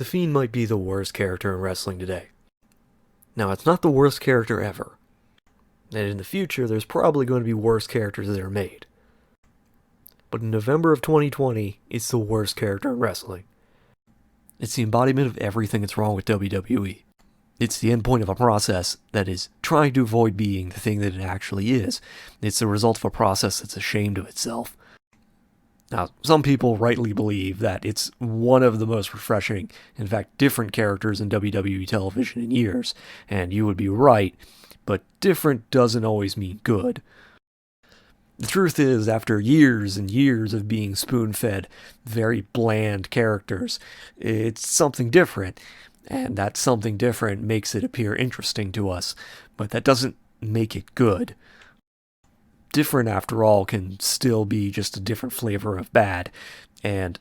The Fiend might be the worst character in wrestling today. Now, it's not the worst character ever. And in the future, there's probably going to be worse characters that are made. But in November of 2020, it's the worst character in wrestling. It's the embodiment of everything that's wrong with WWE. It's the endpoint of a process that is trying to avoid being the thing that it actually is. It's the result of a process that's ashamed of itself. Now, some people rightly believe that it's one of the most refreshing, in fact, different characters in WWE television in years, and you would be right, but different doesn't always mean good. The truth is, after years and years of being spoon-fed very bland characters, it's something different, and that something different makes it appear interesting to us, but that doesn't make it good. Different, after all, can still be just a different flavor of bad, and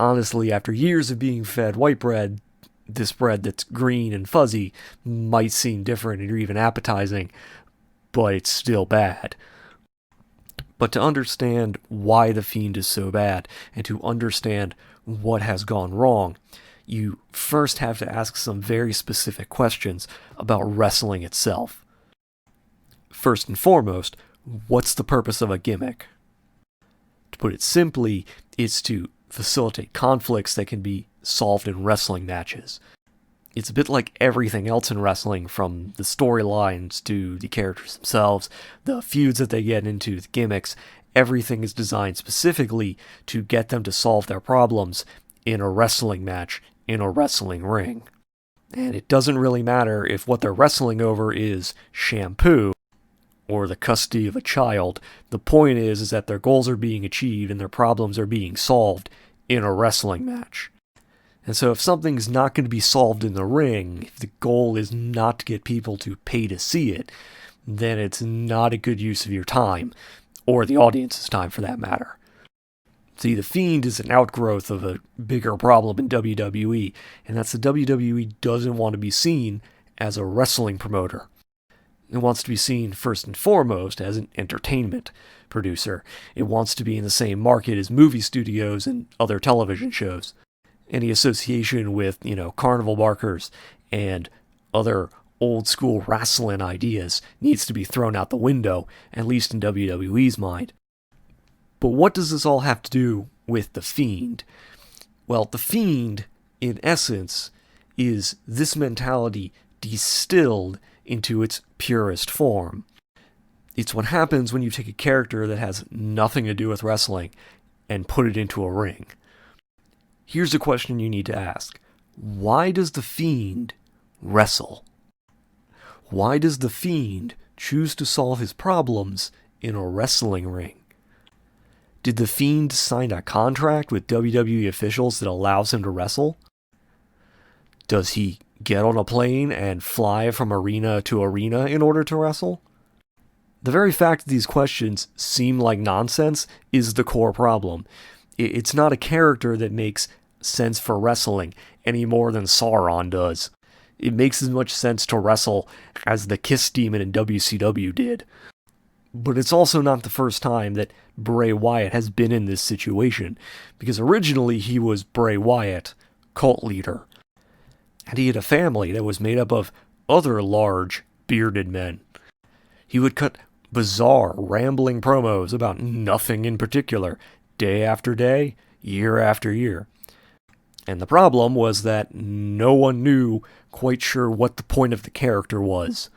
honestly, after years of being fed white bread, this bread that's green and fuzzy might seem different or even appetizing, but it's still bad. But to understand why the Fiend is so bad, and to understand what has gone wrong, you first have to ask some very specific questions about wrestling itself. First and foremost, what's the purpose of a gimmick? To put it simply, it's to facilitate conflicts that can be solved in wrestling matches. It's a bit like everything else in wrestling, from the storylines to the characters themselves, the feuds that they get into, the gimmicks. Everything is designed specifically to get them to solve their problems in a wrestling match, in a wrestling ring. And it doesn't really matter if what they're wrestling over is shampoo or the custody of a child. The point is that their goals are being achieved and their problems are being solved in a wrestling match. And so if something's not going to be solved in the ring, if the goal is not to get people to pay to see it, then it's not a good use of your time, or the audience's time for that matter. See, the Fiend is an outgrowth of a bigger problem in WWE, and that's the WWE doesn't want to be seen as a wrestling promoter. It wants to be seen first and foremost as an entertainment producer. It wants to be in the same market as movie studios and other television shows. Any association with, carnival barkers and other old school wrestling ideas needs to be thrown out the window, at least in WWE's mind. But what does this all have to do with the Fiend? Well, the Fiend, in essence, is this mentality distilled into its purest form. It's what happens when you take a character that has nothing to do with wrestling and put it into a ring. Here's a question you need to ask. Why does the Fiend wrestle? Why does the Fiend choose to solve his problems in a wrestling ring? Did the Fiend sign a contract with WWE officials that allows him to wrestle? Does he get on a plane and fly from arena to arena in order to wrestle? The very fact that these questions seem like nonsense is the core problem. It's not a character that makes sense for wrestling any more than Sauron does. It makes as much sense to wrestle as the Kiss Demon in WCW did. But it's also not the first time that Bray Wyatt has been in this situation, because originally he was Bray Wyatt, cult leader. And he had a family that was made up of other large, bearded men. He would cut bizarre, rambling promos about nothing in particular, day after day, year after year. And the problem was that no one knew quite sure what the point of the character was.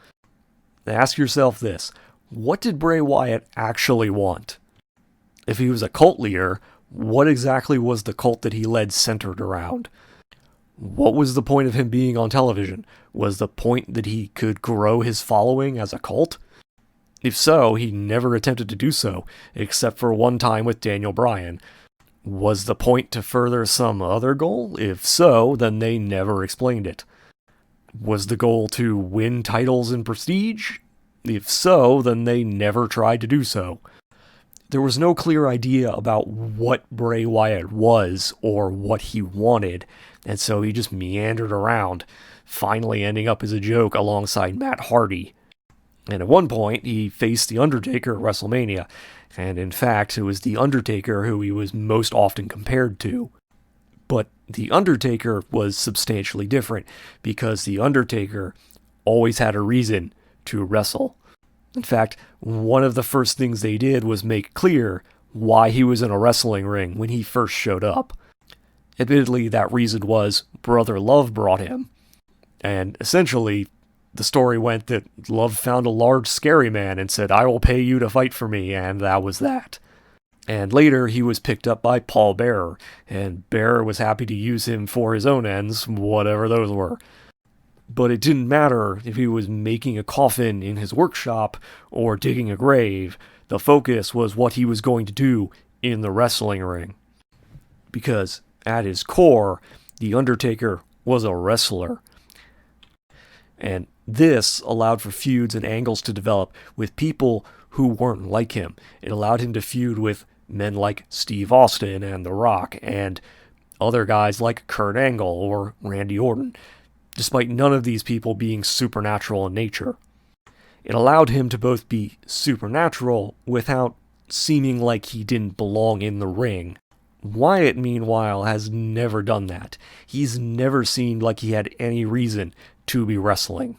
Now ask yourself this, what did Bray Wyatt actually want? If he was a cult leader, what exactly was the cult that he led centered around? What was the point of him being on television? Was the point that he could grow his following as a cult? If so, he never attempted to do so, except for one time with Daniel Bryan. Was the point to further some other goal? If so, then they never explained it. Was the goal to win titles and prestige? If so, then they never tried to do so. There was no clear idea about what Bray Wyatt was or what he wanted, and so he just meandered around, finally ending up as a joke alongside Matt Hardy. And at one point, he faced The Undertaker at WrestleMania, and in fact, it was The Undertaker who he was most often compared to. But The Undertaker was substantially different, because The Undertaker always had a reason to wrestle. In fact, one of the first things they did was make clear why he was in a wrestling ring when he first showed up. Admittedly, that reason was Brother Love brought him. And essentially, the story went that Love found a large scary man and said, "I will pay you to fight for me," and that was that. And later, he was picked up by Paul Bearer, and Bearer was happy to use him for his own ends, whatever those were. But it didn't matter if he was making a coffin in his workshop or digging a grave. The focus was what he was going to do in the wrestling ring. Because at his core, The Undertaker was a wrestler. And this allowed for feuds and angles to develop with people who weren't like him. It allowed him to feud with men like Steve Austin and The Rock, and other guys like Kurt Angle or Randy Orton, despite none of these people being supernatural in nature. It allowed him to both be supernatural without seeming like he didn't belong in the ring. Wyatt, meanwhile, has never done that. He's never seemed like he had any reason to be wrestling.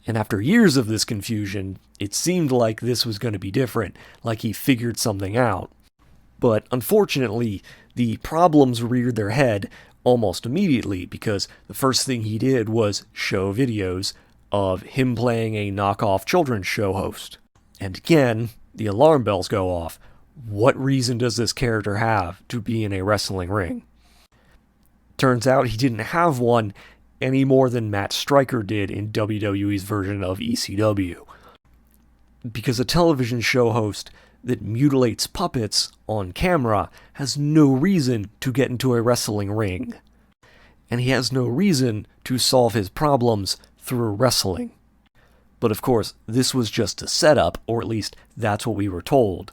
And after years of this confusion, it seemed like this was going to be different, like he figured something out. But unfortunately, the problems reared their head almost immediately, because the first thing he did was show videos of him playing a knockoff children's show host. And again, the alarm bells go off. What reason does this character have to be in a wrestling ring? Turns out he didn't have one any more than Matt Striker did in WWE's version of ECW. Because a television show host that mutilates puppets on camera has no reason to get into a wrestling ring. And he has no reason to solve his problems through wrestling. But of course, this was just a setup, or at least that's what we were told.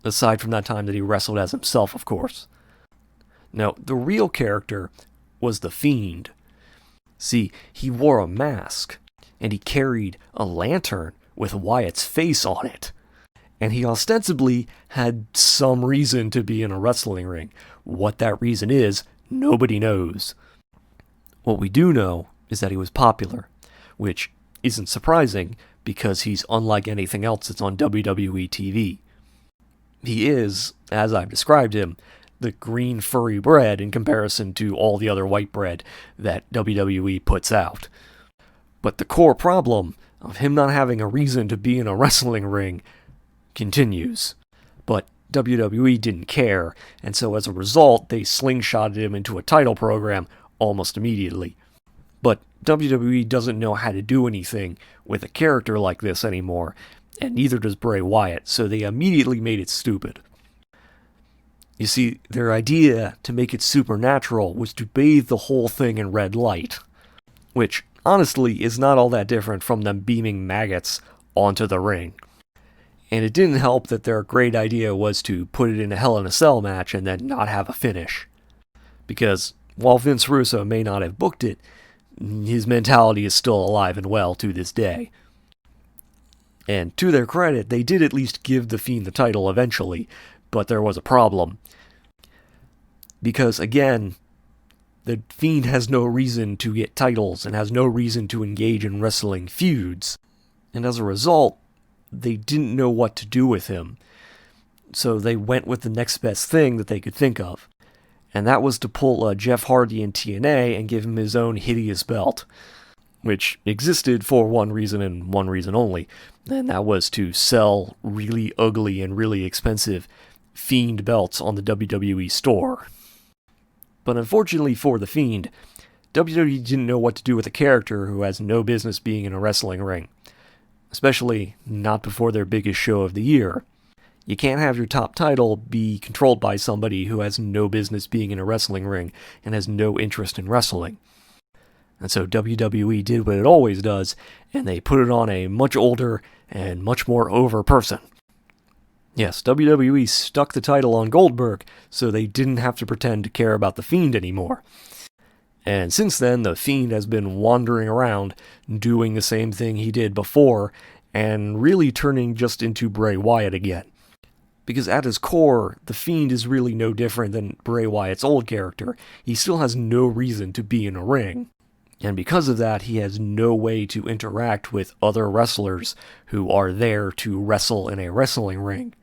Aside from that time that he wrestled as himself, of course. Now, the real character was the Fiend. See, he wore a mask, and he carried a lantern with Wyatt's face on it. And he ostensibly had some reason to be in a wrestling ring. What that reason is, nobody knows. What we do know is that he was popular, which isn't surprising because he's unlike anything else that's on WWE TV. He is, as I've described him, the green furry bread in comparison to all the other white bread that WWE puts out. But the core problem of him not having a reason to be in a wrestling ring continues. But WWE didn't care, and so as a result, they slingshotted him into a title program almost immediately. But WWE doesn't know how to do anything with a character like this anymore, and neither does Bray Wyatt, so they immediately made it stupid. You see, their idea to make it supernatural was to bathe the whole thing in red light, which, honestly, is not all that different from them beaming maggots onto the ring. And it didn't help that their great idea was to put it in a Hell in a Cell match and then not have a finish. Because, while Vince Russo may not have booked it, his mentality is still alive and well to this day. And to their credit, they did at least give The Fiend the title eventually, but there was a problem. Because, again, The Fiend has no reason to get titles and has no reason to engage in wrestling feuds. And as a result, they didn't know what to do with him. So they went with the next best thing that they could think of. And that was to pull Jeff Hardy in TNA and give him his own hideous belt, which existed for one reason and one reason only, and that was to sell really ugly and really expensive Fiend belts on the WWE store. But unfortunately for the Fiend, WWE didn't know what to do with a character who has no business being in a wrestling ring, especially not before their biggest show of the year. You can't have your top title be controlled by somebody who has no business being in a wrestling ring and has no interest in wrestling. And so WWE did what it always does, and they put it on a much older and much more over person. Yes, WWE stuck the title on Goldberg, so they didn't have to pretend to care about the Fiend anymore. And since then, the Fiend has been wandering around, doing the same thing he did before, and really turning just into Bray Wyatt again. Because at his core, the Fiend is really no different than Bray Wyatt's old character. He still has no reason to be in a ring. And because of that, he has no way to interact with other wrestlers who are there to wrestle in a wrestling ring.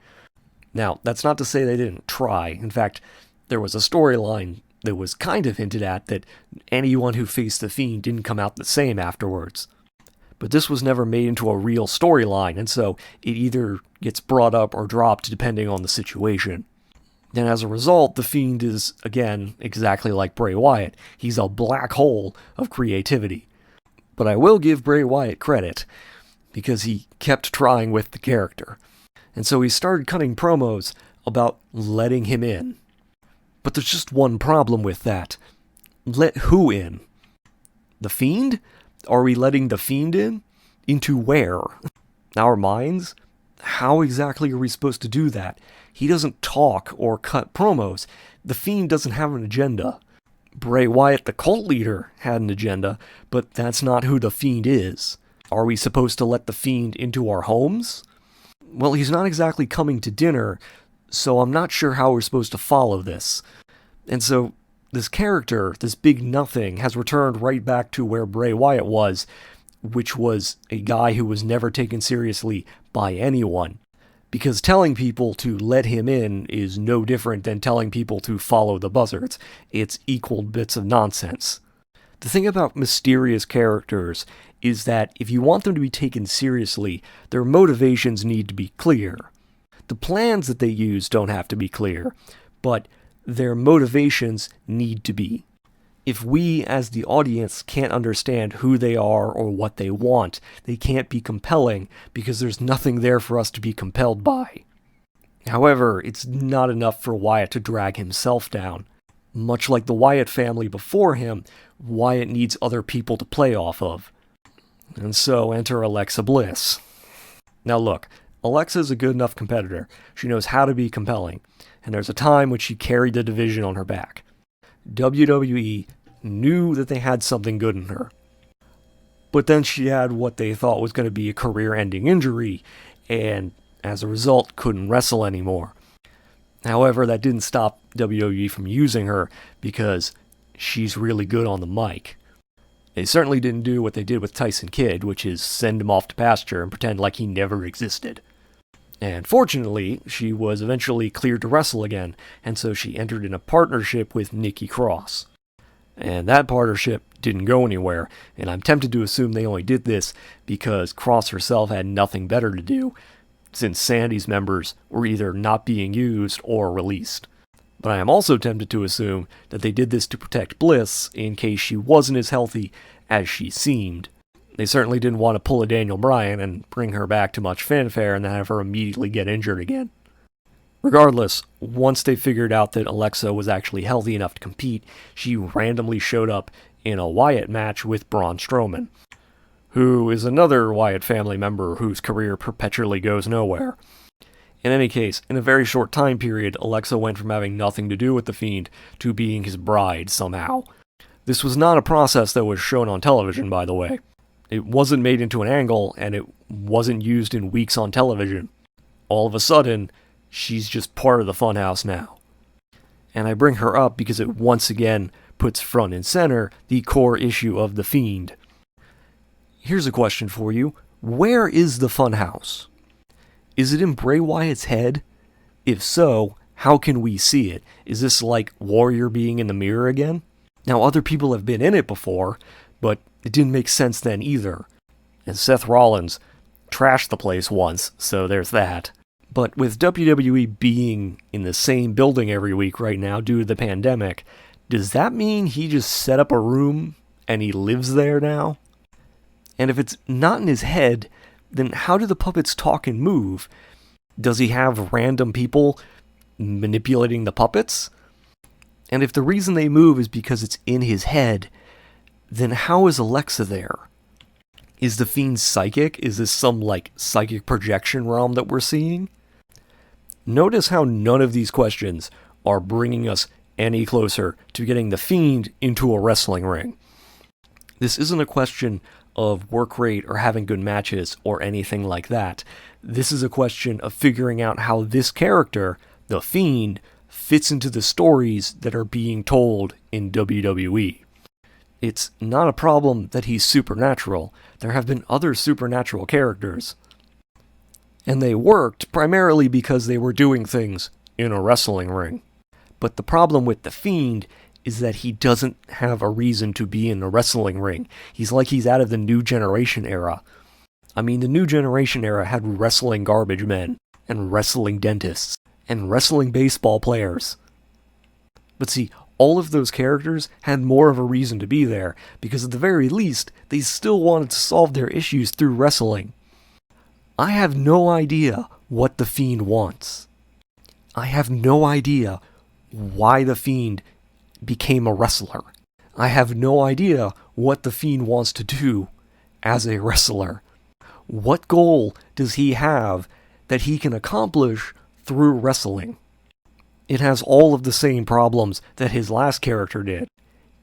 Now, that's not to say they didn't try. In fact, there was a storyline that was kind of hinted at that anyone who faced the Fiend didn't come out the same afterwards. But this was never made into a real storyline, and so it either gets brought up or dropped depending on the situation. And as a result, the Fiend is, again, exactly like Bray Wyatt. He's a black hole of creativity. But I will give Bray Wyatt credit, because he kept trying with the character. And so he started cutting promos about letting him in. But there's just one problem with that. Let who in? The Fiend? Are we letting the Fiend in? Into where? Our minds? How exactly are we supposed to do that? He doesn't talk or cut promos. The Fiend doesn't have an agenda. Bray Wyatt, the cult leader, had an agenda, but that's not who the Fiend is. Are we supposed to let the Fiend into our homes? Well, he's not exactly coming to dinner, so I'm not sure how we're supposed to follow this. And so, this character, this big nothing, has returned right back to where Bray Wyatt was, which was a guy who was never taken seriously by anyone. Because telling people to let him in is no different than telling people to follow the buzzards. It's equal bits of nonsense. The thing about mysterious characters is that if you want them to be taken seriously, their motivations need to be clear. The plans that they use don't have to be clear, but their motivations need to be. If we, as the audience, can't understand who they are or what they want, they can't be compelling because there's nothing there for us to be compelled by. However, it's not enough for Wyatt to drag himself down. Much like the Wyatt family before him, Wyatt needs other people to play off of. And so enter Alexa Bliss. Now look, Alexa's a good enough competitor. She knows how to be compelling, and there's a time when she carried the division on her back. WWE knew that they had something good in her. But then she had what they thought was going to be a career-ending injury, and as a result, couldn't wrestle anymore. However, that didn't stop WWE from using her, because she's really good on the mic. They certainly didn't do what they did with Tyson Kidd, which is send him off to pasture and pretend like he never existed. And fortunately, she was eventually cleared to wrestle again, and so she entered in a partnership with Nikki Cross. And that partnership didn't go anywhere, and I'm tempted to assume they only did this because Cross herself had nothing better to do, since Sandy's members were either not being used or released. But I am also tempted to assume that they did this to protect Bliss in case she wasn't as healthy as she seemed. They certainly didn't want to pull a Daniel Bryan and bring her back to much fanfare and then have her immediately get injured again. Regardless, once they figured out that Alexa was actually healthy enough to compete, she randomly showed up in a Wyatt match with Braun Strowman, who is another Wyatt family member whose career perpetually goes nowhere. In any case, in a very short time period, Alexa went from having nothing to do with the Fiend to being his bride somehow. This was not a process that was shown on television, by the way. It wasn't made into an angle, and it wasn't used in weeks on television. All of a sudden, she's just part of the funhouse now. And I bring her up because it once again puts front and center the core issue of The Fiend. Here's a question for you. Where is the funhouse? Is it in Bray Wyatt's head? If so, how can we see it? Is this like Warrior being in the mirror again? Now, other people have been in it before, but it didn't make sense then either. And Seth Rollins trashed the place once, so there's that. But with WWE being in the same building every week right now due to the pandemic, does that mean he just set up a room and he lives there now? And if it's not in his head, then how do the puppets talk and move? Does he have random people manipulating the puppets? And if the reason they move is because it's in his head, then how is Alexa there? Is the Fiend psychic? Is this some, psychic projection realm that we're seeing? Notice how none of these questions are bringing us any closer to getting the Fiend into a wrestling ring. This isn't a question of work rate or having good matches or anything like that. This is a question of figuring out how this character, the Fiend, fits into the stories that are being told in WWE. It's not a problem that he's supernatural. There have been other supernatural characters. And they worked primarily because they were doing things in a wrestling ring. But the problem with the Fiend is that he doesn't have a reason to be in a wrestling ring. He's like he's out of the New Generation era. I mean, the New Generation era had wrestling garbage men, and wrestling dentists, and wrestling baseball players. But see, all of those characters had more of a reason to be there, because at the very least, they still wanted to solve their issues through wrestling. I have no idea what the Fiend wants. I have no idea why the Fiend became a wrestler. I have no idea what the Fiend wants to do as a wrestler. What goal does he have that he can accomplish through wrestling? It has all of the same problems that his last character did.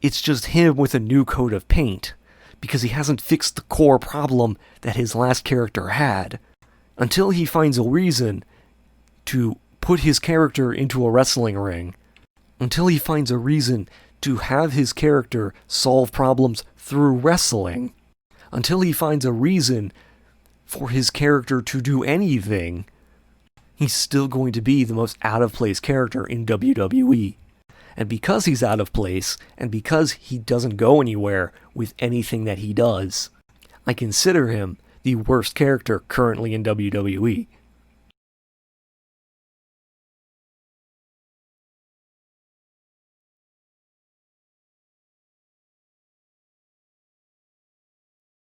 It's just him with a new coat of paint, because he hasn't fixed the core problem that his last character had. Until he finds a reason to put his character into a wrestling ring, until he finds a reason to have his character solve problems through wrestling, until he finds a reason for his character to do anything, he's still going to be the most out-of-place character in WWE. And because he's out of place, and because he doesn't go anywhere with anything that he does, I consider him the worst character currently in WWE.